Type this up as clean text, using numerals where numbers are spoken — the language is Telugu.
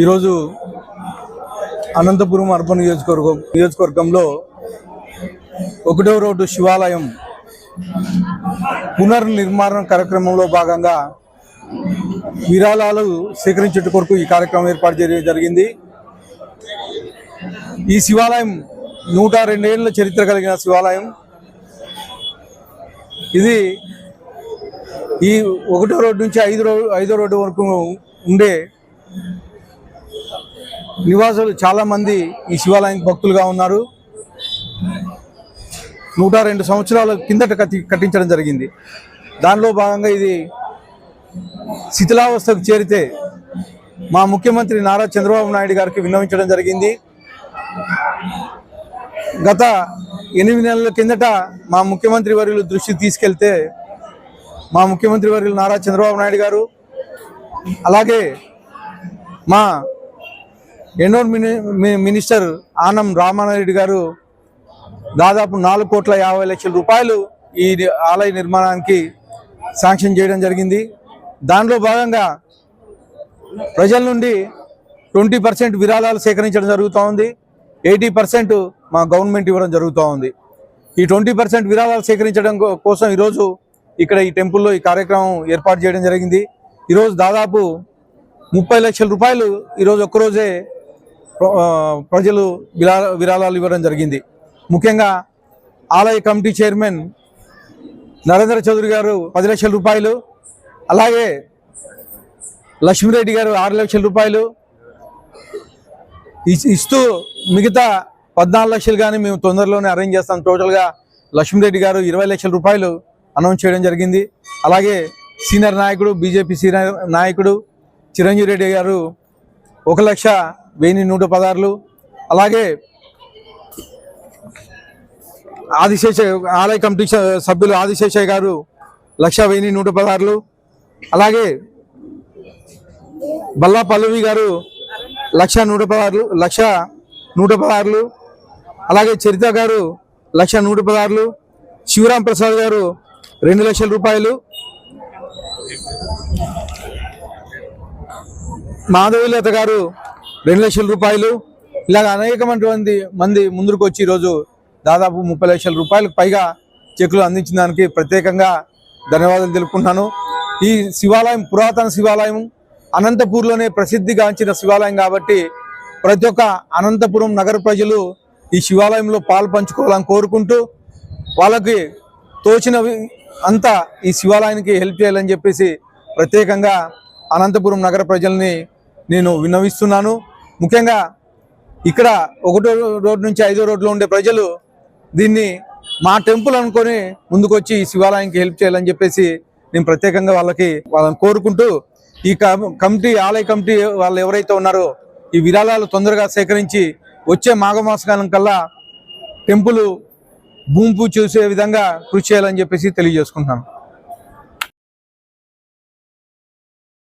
ఈరోజు అనంతపురం అర్బన్ నియోజకవర్గంలో 1వ రోడ్డు శివాలయం పునర్నిర్మాణ కార్యక్రమంలో భాగంగా విరాళాలు సేకరించే కొరకు ఈ కార్యక్రమం ఏర్పాటు చేయడం జరిగింది. ఈ శివాలయం 102 ఏళ్ల చరిత్ర కలిగిన శివాలయం. ఇది ఈ 1వ రోడ్డు నుంచి 5వ రోడ్డు వరకు ఉండే నివాసులు చాలా మంది ఈ శివాలయానికి భక్తులుగా ఉన్నారు. 102 సంవత్సరాల కిందట కట్టించడం జరిగింది. దానిలో భాగంగా ఇది శిథిలావస్థకు చేరితే మా ముఖ్యమంత్రి నారా చంద్రబాబు నాయుడు గారికి విన్నవించడం జరిగింది. గత 8 నెలల కిందట మా ముఖ్యమంత్రి వర్యులు దృష్టికి తీసుకెళ్తే మా ముఖ్యమంత్రి వర్యులు నారా చంద్రబాబు నాయుడు గారు, అలాగే మా ఎన్విరాన్మెంట్ మినిస్టర్ ఆనం రామారెడ్డి గారు దాదాపు 4,50,00,000 రూపాయలు ఈ ఆలయ నిర్మాణానికి శాంక్షన్ చేయడం జరిగింది. దానిలో భాగంగా ప్రజల నుండి 20% విరాళాలు సేకరించడం జరుగుతూ ఉంది. 80% మా గవర్నమెంట్ ఇవ్వడం జరుగుతూ ఉంది. ఈ 20% విరాళాలు సేకరించడం కోసం ఈరోజు ఇక్కడ ఈ టెంపుల్లో ఈ కార్యక్రమం ఏర్పాటు చేయడం జరిగింది. ఈరోజు దాదాపు 30 లక్షల రూపాయలు ఈరోజు ఒక్కరోజే ప్రజలు విరాళాలు ఇవ్వడం జరిగింది. ముఖ్యంగా ఆలయ కమిటీ చైర్మన్ నరేంద్ర చౌదరి గారు 10 లక్షల రూపాయలు, అలాగే లక్ష్మీరెడ్డి గారు 6 లక్షల రూపాయలు ఇస్తూ మిగతా 14 లక్షలు కానీ మేము తొందరలోనే అరేంజ్ చేస్తాం. టోటల్గా లక్ష్మీరెడ్డి గారు 20 లక్షల రూపాయలు అనౌన్స్ చేయడం జరిగింది. అలాగే సీనియర్ నాయకుడు బీజేపీ సీనియర్ నాయకుడు చిరంజీవి రెడ్డి గారు 1,01,116, అలాగే ఆదిశేష ఆలయ కమిటీ సభ్యులు ఆదిశేషయ్య గారు 1,01,116, అలాగే బల్లా పల్లవి గారు 1,116, అలాగే చరిత గారు 1,116, శివరాం ప్రసాద్ గారు 2 లక్షల రూపాయలు, మాధవీలత గారు 2 లక్షల రూపాయలు, ఇలాగ అనేకమైనటువంటి మంది ముందుకు వచ్చి ఈరోజు దాదాపు 30 లక్షల రూపాయలకు పైగా చెక్కులు అందించిన దానికి ప్రత్యేకంగా ధన్యవాదాలు తెలుపుకుంటున్నాను. ఈ శివాలయం పురాతన శివాలయం, అనంతపూర్లోనే ప్రసిద్ధిగాంచిన శివాలయం కాబట్టి ప్రతి ఒక్క అనంతపురం నగర ప్రజలు ఈ శివాలయంలో పాలు పంచుకోవాలని కోరుకుంటూ వాళ్ళకి తోచినవి అంతా ఈ శివాలయానికి హెల్ప్ చేయాలని చెప్పేసి ప్రత్యేకంగా అనంతపురం నగర ప్రజల్ని నేను విన్నవిస్తున్నాను. ముఖ్యంగా ఇక్కడ 1వ రోడ్డు నుంచి 5వ రోడ్లో ఉండే ప్రజలు దీన్ని మా టెంపుల్ అనుకొని ముందుకు వచ్చి ఈ శివాలయానికి హెల్ప్ చేయాలని చెప్పేసి నేను ప్రత్యేకంగా వాళ్ళని కోరుకుంటూ ఈ కమిటీ ఆలయ కమిటీ వాళ్ళు ఎవరైతే ఉన్నారో ఈ విరాళాలు తొందరగా సేకరించి వచ్చే మాఘమాసకాలం కల్లా టెంపుల్ భూమి పూజ చేసే విధంగా కృషి చేయాలని చెప్పేసి తెలియజేసుకుంటున్నాను.